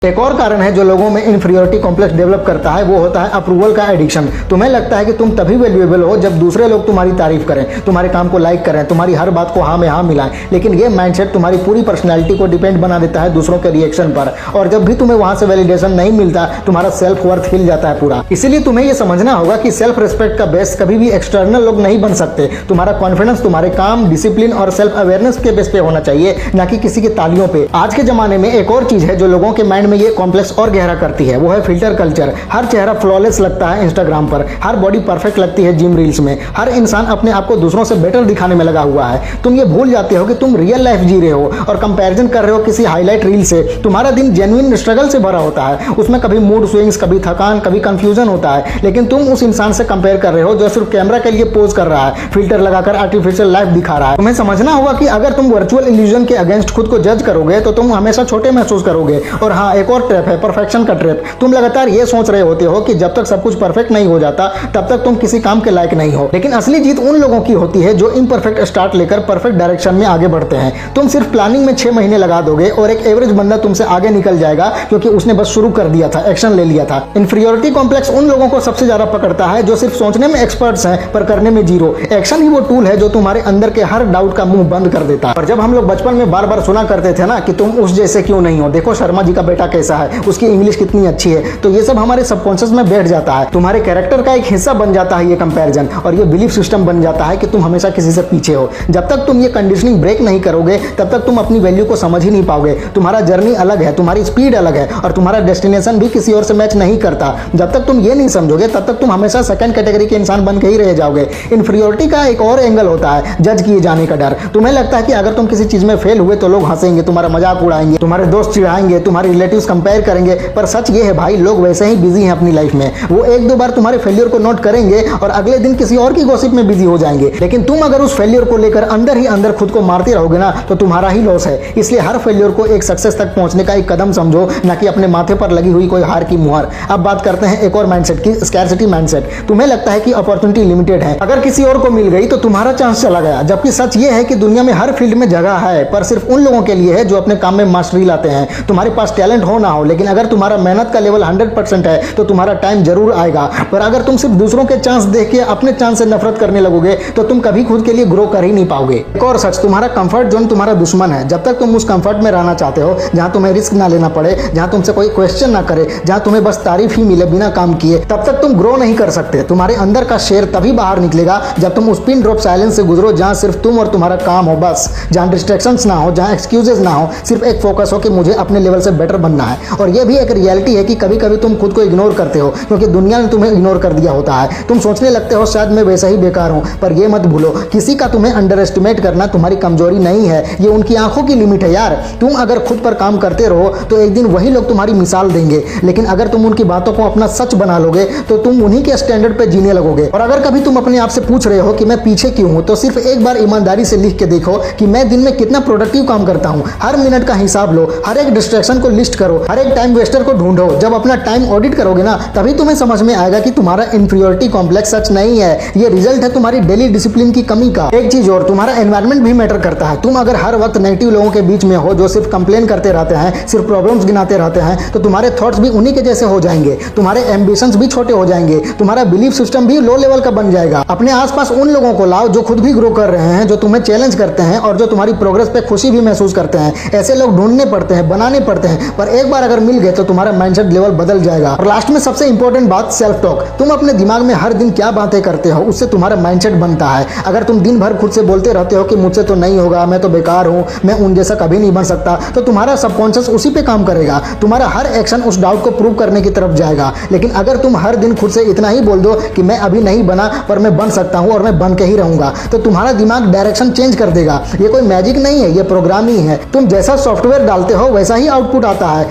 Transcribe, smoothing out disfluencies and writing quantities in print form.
एक और कारण है जो लोगों में इन्फीरियरिटी कॉम्प्लेक्स डेवलप करता है, वो होता है अप्रूवल का एडिक्शन। तुम्हें लगता है कि तुम तभी वैल्यूएबल हो जब दूसरे लोग तुम्हारी तारीफ करें, तुम्हारे काम को लाइक करें, तुम्हारी हर बात को हाँ में हाँ मिलाएं। लेकिन ये माइंडसेट तुम्हारी पूरी पर्सनैलिटी को डिपेंड बना देता है दूसरों के रिएक्शन पर, और जब भी तुम्हें वहां से वैलिडेशन नहीं मिलता, तुम्हारा सेल्फ वर्थ हिल जाता है पूरा। इसीलिए तुम्हें यह समझना होगा कि सेल्फ रिस्पेक्ट का बेस कभी भी एक्सटर्नल लोग नहीं बन सकते। तुम्हारा कॉन्फिडेंस तुम्हारे काम, डिसिप्लिन और सेल्फ अवेयरनेस के बेस पे होना चाहिए, ना कि किसी की तालियों पे। आज के जमाने में एक और चीज है जो लोगों के माइंड में ये कॉम्प्लेक्स और गहरा करती है, वो है फिल्टर कल्चर। हर चेहरा फ्लॉलेस लगता है इंस्टाग्राम पर, हर बॉडी परफेक्ट लगती है जिम रील्स में, हर इंसान अपने आप को दूसरों से बेटर दिखाने में लगा हुआ है। तुम ये भूल जाते हो कि तुम रियल लाइफ जी रहे हो और कंपैरिजन कर रहे हो किसी हाईलाइट रील से। तुम्हारा दिन जेन्युइन स्ट्रगल से भरा होता है, उसमें कभी मूड स्विंग्स, कभी थकान, कभी कंफ्यूजन होता है, लेकिन तुम उस इंसान से कंपेयर कर रहे हो जो सिर्फ कैमरा के लिए पोज कर रहा है, फिल्टर लगाकर आर्टिफिशियल लाइफ दिखा रहा है। तुम्हें समझना होगा कि अगर तुम वर्चुअल इल्यूजन के अगेंस्ट खुद को जज करोगे तो तुम हमेशा छोटे महसूस करोगे। और हाँ, एक और ट्रैप है, परफेक्शन का ट्रैप। तुम लगातार ये सोच रहे होते हो कि जब तक सब कुछ परफेक्ट नहीं हो जाता तब तक तुम किसी काम के लायक नहीं हो। लेकिन असली जीत उन लोगों की होती है जो इम्परफेक्ट स्टार्ट लेकर परफेक्ट डायरेक्शन में आगे बढ़ते हैं। तुम सिर्फ प्लानिंग में 6 महीने लगा दोगे और एक एवरेज बंदा तुमसे आगे निकल जाएगा, क्योंकि उसने बस शुरू कर दिया था, एक्शन ले लिया था। इन्फीरियरिटी कॉम्प्लेक्स उन लोगों को सबसे ज्यादा पकड़ता है जो सिर्फ सोचने में एक्सपर्ट्स हैं पर करने में जीरो। एक्शन ही वो टूल है जो तुम्हारे अंदर के हर डाउट का मुंह बंद कर देता है। और जब हम लोग बचपन में बार बार सुना करते थे ना कि तुम उस जैसे क्यों नहीं हो, देखो शर्मा जी का बेटा कैसा है, उसकी इंग्लिश कितनी अच्छी है, तो ये सब हमारे सबकॉन्शियस में बैठ जाता है। तुम्हारे कैरेक्टर का एक हिस्सा बन जाता है ये कंपैरिजन, और ये बिलीफ सिस्टम बन जाता है कि तुम हमेशा किसी से पीछे हो। जब तक तुम ये कंडीशनिंग ब्रेक नहीं करोगे तब तक तुम अपनी वैल्यू को समझ ही नहीं पाओगे। तुम्हारा जर्नी अलग है, तुम्हारी स्पीड अलग है, और तुम्हारा डेस्टिनेशन भी किसी और से मैच नहीं करता। जब तक तुम ये नहीं समझोगे तब तक तुम हमेशा सेकंड कैटेगरी के इंसान बन के ही रह जाओगे। इन्फीरियरिटी का एक और एंगल होता है जज किए जाने का डर। तुम्हें लगता है कि अगर तुम किसी चीज में फेल हुए तो लोग हंसेंगे, तुम्हारा मजाक उड़ाएंगे, तुम्हारे दोस्त चिढ़ाएंगे, तुम्हारे रिलेटिव्स कंपेयर करेंगे। पर सच ये है भाई, लोग वैसे ही बिजी हैं अपनी लाइफ में। वो 1-2 बार तुम्हारे फेलियर को नोट करेंगे और अगले दिन किसी और की गॉसिप में बिजी हो जाएंगे। लेकिन तुम अगर उस फेलियर को लेकर अंदर ही अंदर खुद को मारते रहोगे ना, तो तुम्हारा ही लॉस है। इसलिए हर फेलियर को एक सक्सेस तक पहुंचने का एक कदम समझो, ना कि अपने माथे पर लगी हुई कोई हार की मुहर। अब बात करते हैं एक और माइंडसेट की, स्कैरसिटी माइंडसेट। तुम्हें लगता है कि अपॉर्चुनिटी लिमिटेड है, अगर किसी और को मिल गई तो तुम्हारा चांस चला गया। जबकि सच ये है कि दुनिया में हर फील्ड में जगह है, पर सिर्फ उन लोगों के लिए है जो अपने काम में मास्टरी लाते हैं। तुम्हारे पास टैलेंट हो ना हो, लेकिन अगर तुम्हारा मेहनत का लेवल 100% है तो तुम्हारा टाइम जरूर आएगा। पर अगर तुम सिर्फ दूसरों के चांस देख के अपने चांस से नफरत करने लगोगे तो तुम कभी खुद के लिए ग्रो कर ही नहीं पाओगे। एक और सच, तुम्हारा कंफर्ट जोन तुम्हारा दुश्मन है। जब तक तुम उस कंफर्ट में रहना चाहते हो जहां तुम्हें रिस्क ना लेना पड़े, जहां तुमसे कोई क्वेश्चन ना करे, जहां तुम्हें बस तारीफ ही मिले बिना काम किए, तब तक तुम ग्रो नहीं कर सकते। तुम्हारे अंदर का शेर तभी बाहर निकलेगा जब तुम उस पिन ड्रॉप साइलेंस से गुजरो जहां सिर्फ तुम और तुम्हारा काम हो, बस जहां डिस्ट्रैक्शंस ना हो, जहां एक्सक्यूजेस ना हो, सिर्फ एक फोकस हो कि मुझे अपने लेवल से बेटर बनना है। और यह भी एक रियलिटी है कि कभी कभी तुम खुद को इग्नोर करते हो क्योंकि दुनिया ने तुम्हें इग्नोर कर दिया होता है। तुम सोचने लगते हो शायद मैं वैसा ही बेकार हूं, पर यह मत भूलो, किसी का तुम्हें अंडर एस्टिमेट करना तुम्हारी कमजोरी नहीं है, ये उनकी आंखों की लिमिट है यार। तुम अगर खुद पर काम करते रहो तो एक दिन वही लोग तुम्हारी मिसाल देंगे, लेकिन अगर तुम उनकी बातों को अपना सच बना लोगे तो तुम उन्हीं के स्टैंडर्ड पे जीने लगोगे। और अगर कभी तुम अपने आप से पूछ रहे हो कि मैं पीछे क्यों हूं, तो सिर्फ एक बार ईमानदारी से लिख के देखो कि मैं दिन में कितना प्रोडक्टिव काम करता हूं। हर मिनट का हिसाब लो, हर एक डिस्ट्रैक्शन को लिस्ट करो, हर एक टाइम वेस्टर को ढूंढो। जब अपना टाइम ऑडिट करोगे ना, तभी तुम्हें समझ में आएगा कि तुम्हारा इन्फीरियरिटी कॉम्प्लेक्स सच नहीं है, ये रिजल्ट है तुम्हारी डेली डिसिप्लिन की कमी का। एक चीज और, तुम्हारा एनवायरनमेंट भी मैटर करता है। तुम अगर हर वक्त नेगेटिव लोगों के बीच में हो जो सिर्फ कंप्लेन करते रहते हैं, सिर्फ प्रॉब्लम्स गिनाते रहते हैं, तो तुम्हारे थॉट्स भी उन्हीं के जैसे हो जाएंगे, तुम्हारे एम्बिशंस भी छोटे हो जाएंगे, तुम्हारा बिलीफ सिस्टम भी लो लेवल का बन जाएगा। अपने आसपास उन लोगों को लाओ जो खुद भी ग्रो कर रहे हैं, जो तुम्हें चैलेंज करते हैं और जो तुम्हारी प्रोग्रेस पे खुशी भी महसूस करते हैं। ऐसे लोग ढूंढने पड़ते हैं, बनाने पड़ते हैं, पर एक बार अगर मिल गए तो तुम्हारा माइंडसेट लेवल बदल जाएगा। और लास्ट में सबसे इंपॉर्टेंट बात, सेल्फ टॉक। तुम अपने दिमाग में हर दिन क्या बातें करते हो, उससे तुम्हारा माइंडसेट बनता है। अगर तुम दिन भर खुद से बोलते रहते हो कि मुझसे तो नहीं होगा, मैं तो बेकार हूं, मैं उन जैसा कभी नहीं बन सकता, तो तुम्हारा सबकॉन्शियस उसी पे काम करेगा। तुम्हारा हर एक्शन उस डाउट को प्रूव करने की तरफ जाएगा। लेकिन अगर तुम हर दिन खुद से इतना ही बोल दो कि मैं अभी नहीं बना पर मैं बन सकता हूं और मैं बन के ही रहूंगा, तो तुम्हारा दिमाग डायरेक्शन चेंज कर देगा। ये कोई मैजिक नहीं है, ये प्रोग्राम ही है। तुम जैसा सॉफ्टवेयर डालते हो वैसा ही आउटपुट आता है।